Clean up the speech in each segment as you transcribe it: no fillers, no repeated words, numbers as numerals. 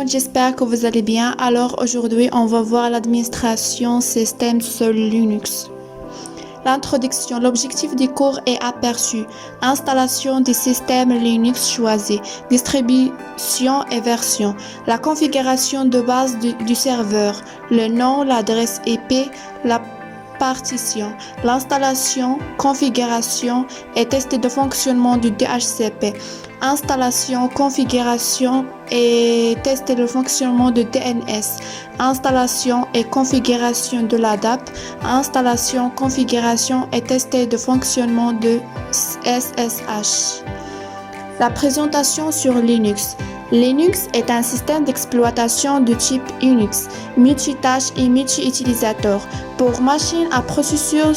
J'espère que vous allez bien. Alors aujourd'hui, on va voir l'administration système sur Linux. L'introduction. L'objectif du cours est aperçu. Installation du système Linux choisi. Distribution et version. La configuration de base du serveur. Le nom, l'adresse IP, la partition. L'installation, configuration et test de fonctionnement du DHCP. Installation, configuration et test de fonctionnement de DNS. Installation et configuration de l'ADAP. Installation, configuration et test de fonctionnement de SSH. La présentation sur Linux. Linux est un système d'exploitation de type Unix, multitâche et multi-utilisateur pour machines à processeur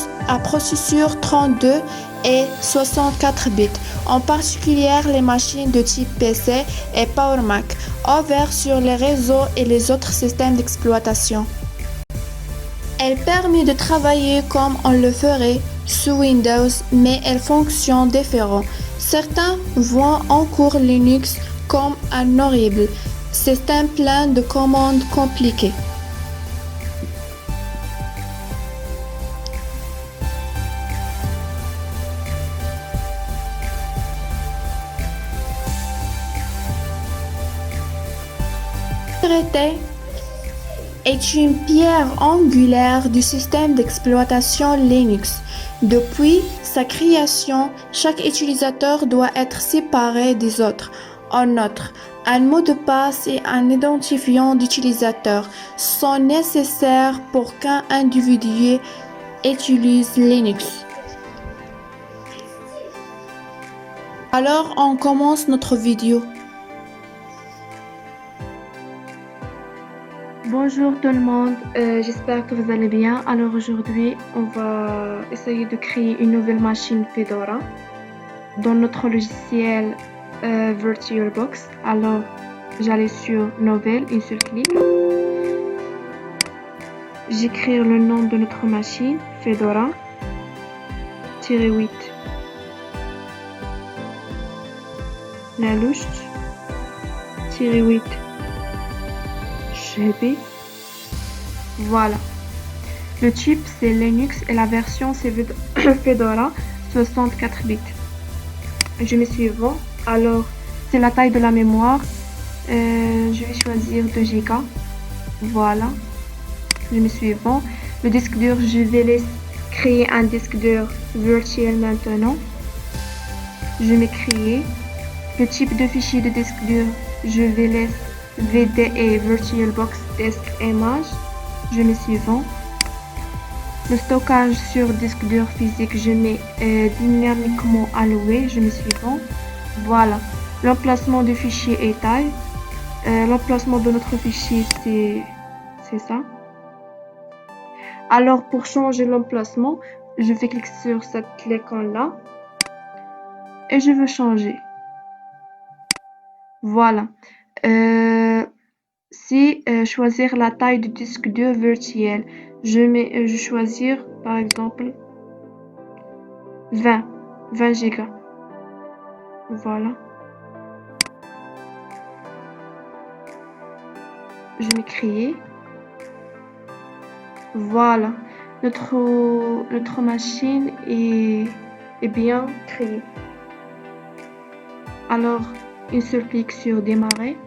32 et 64 bits, en particulier les machines de type PC et Power Mac, ouvertes sur les réseaux et les autres systèmes d'exploitation. Elle permet de travailler comme on le ferait sous Windows, mais elle fonctionne différemment. Certains voient encore Linux comme un horrible système plein de commandes compliquées. La sécurité est une pierre angulaire du système d'exploitation Linux. Depuis sa création, chaque utilisateur doit être séparé des autres. En outre, un mot de passe et un identifiant d'utilisateur sont nécessaires pour qu'un individu utilise Linux. Alors, on commence notre vidéo. Bonjour tout le monde, j'espère que vous allez bien. Alors aujourd'hui, on va essayer de créer une nouvelle machine Fedora dans notre logiciel VirtualBox. Alors, j'allais sur Nouvelle, un seul clic. J'écris le nom de notre machine, Fedora-8. La louche, -8. GB. Voilà. Le type c'est Linux et la version c'est Fedora 64 bits. Je mets suivant. Alors c'est la taille de la mémoire. Je vais choisir 2 Go. Voilà. Je mets suivant. Le disque dur, je vais laisser créer un disque dur virtuel maintenant. Je vais créer. Le type de fichier de disque dur, je vais laisser VDE VirtualBox Disk Image. Je mets suivant. Le stockage sur disque dur physique, je mets dynamiquement alloué. Je mets suivant. Voilà. L'emplacement du fichier est taille. L'emplacement de notre fichier, c'est ça. Alors pour changer l'emplacement, je vais cliquer sur cette icône là et je veux changer. Voilà. Choisir la taille du disque dur virtuel. Je choisir par exemple 20 Go. Voilà. Je vais créer. Voilà. Notre machine est bien créée. Alors, un seul clic sur démarrer.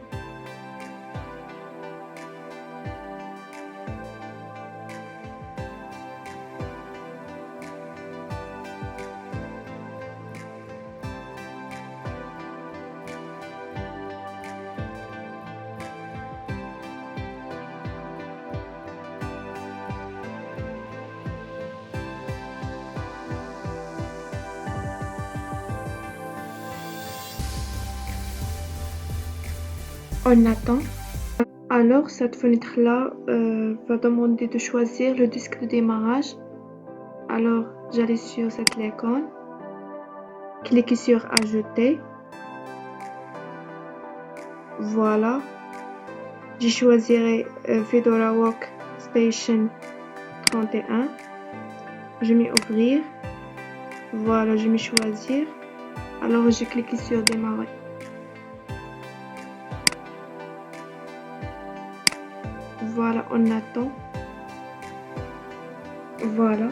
On attend. Alors cette fenêtre là va demander de choisir le disque de démarrage. Alors j'allais sur cette icône, cliquez sur ajouter. Voilà, je choisirai Fedora Workstation 31. Je mets ouvrir. Voilà, je mets choisir. Alors je clique sur démarrer. Voilà, on attend. Voilà.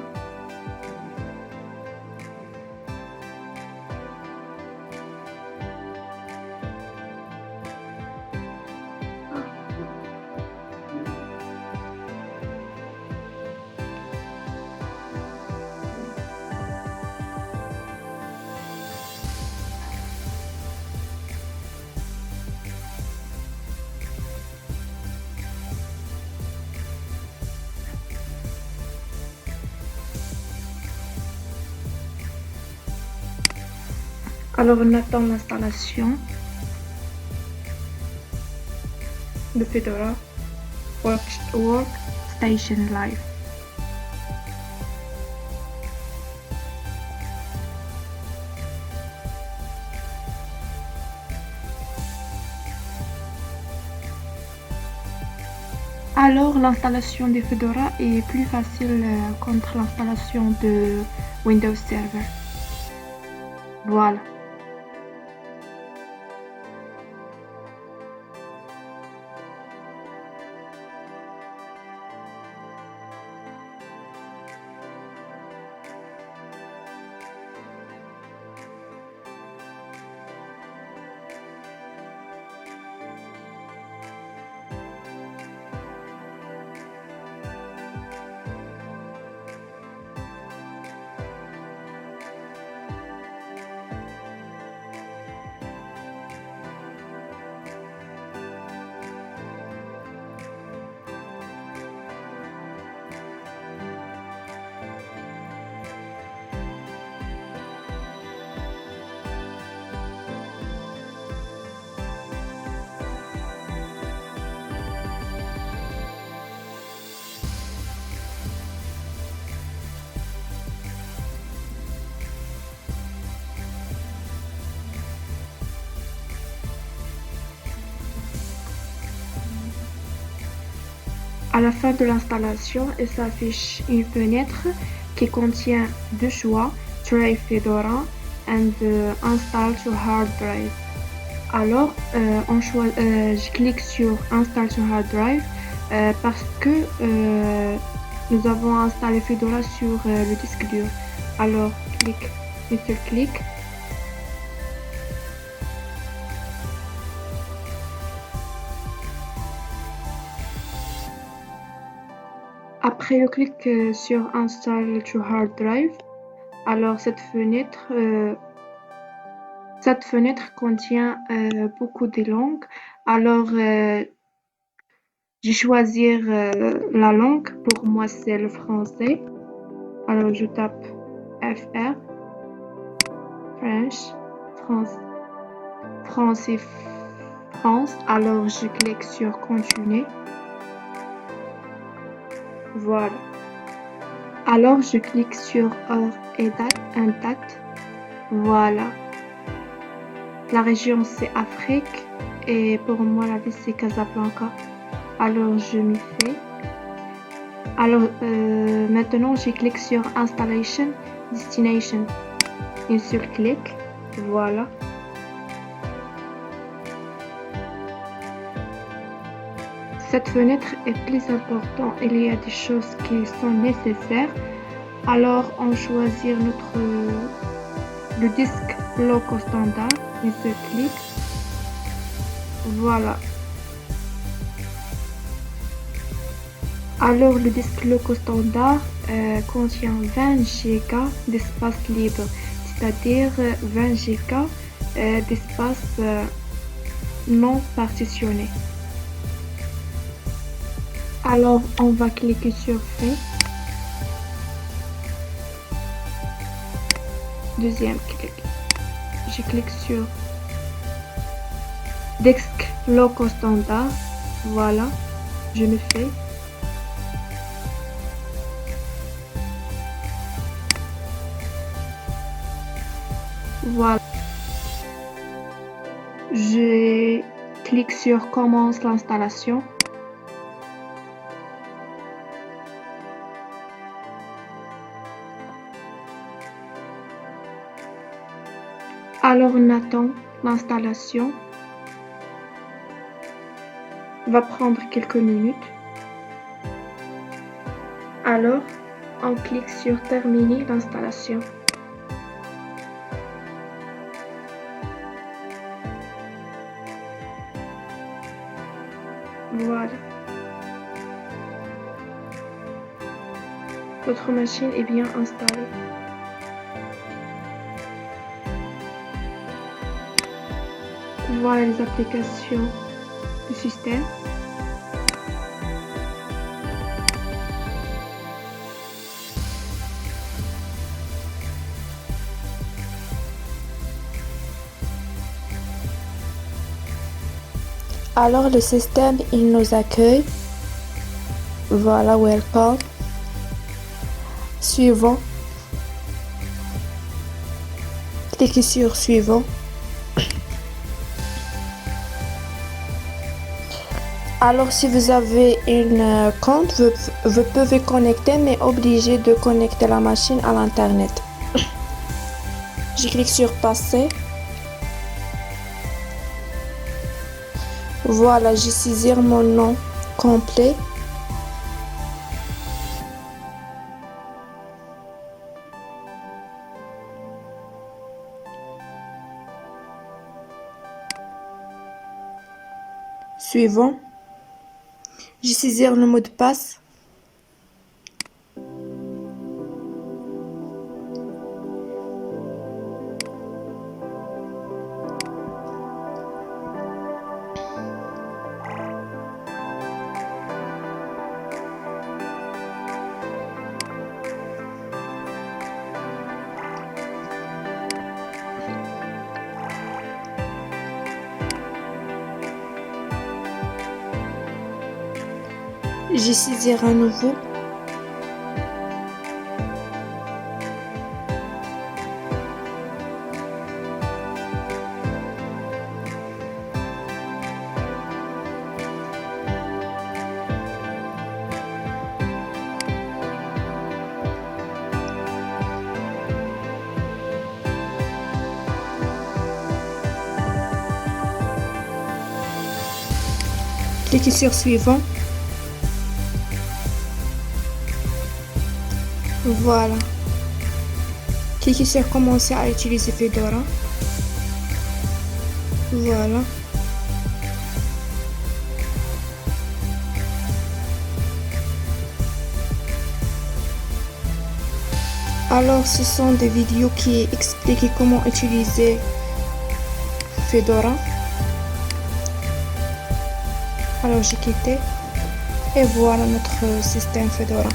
Alors, on attend l'installation de Fedora Workstation Live. Alors, l'installation de Fedora est plus facile contre l'installation de Windows Server. Voilà. À la fin de l'installation, il s'affiche une fenêtre qui contient deux choix, Try Fedora and Install to Hard Drive. Alors, je clique sur Install to Hard Drive parce que nous avons installé Fedora sur le disque dur. Alors, un seul clic. Après le clic sur Install to Hard Drive, alors cette fenêtre contient beaucoup de langues. Alors, je vais choisir la langue. Pour moi, c'est le français. Alors, je tape FR, French, France et France. Alors, je clique sur Continuer. Voilà. Alors, je clique sur Heure et date. Voilà. La région, c'est Afrique. Et pour moi, la ville, c'est Casablanca. Alors, je m'y fais. Alors, maintenant, je clique sur Installation Destination. Un seul clic. Voilà. Cette fenêtre est plus importante. Il y a des choses qui sont nécessaires. Alors, on choisit le disque local standard. Un seul clic. Voilà. Alors, le disque local standard contient 20 Go d'espace libre, c'est-à-dire 20 Go d'espace non partitionné. Alors, on va cliquer sur Fait. Deuxième clic. Je clique sur Disque local standard. Voilà, je me fais. Voilà. Je clique sur Commence l'installation. Alors, on attend l'installation. Va prendre quelques minutes. Alors, on clique sur Terminer l'installation. Voilà. Votre machine est bien installée. Voilà les applications du système. Alors le système, il nous accueille. Voilà, welcome. Suivant. Cliquez sur suivant. Alors si vous avez une compte, vous pouvez connecter, mais obligé de connecter la machine à l'internet. Je clique sur passer. Voilà, je saisis mon nom complet. Suivant. Je saisis le mot de passe. Je saisis à nouveau. Cliquez sur suivant. Voilà. Cliquez sur commencer à utiliser Fedora. Voilà. Alors, ce sont des vidéos qui expliquent comment utiliser Fedora. Alors, j'ai quitté. Et voilà notre système Fedora.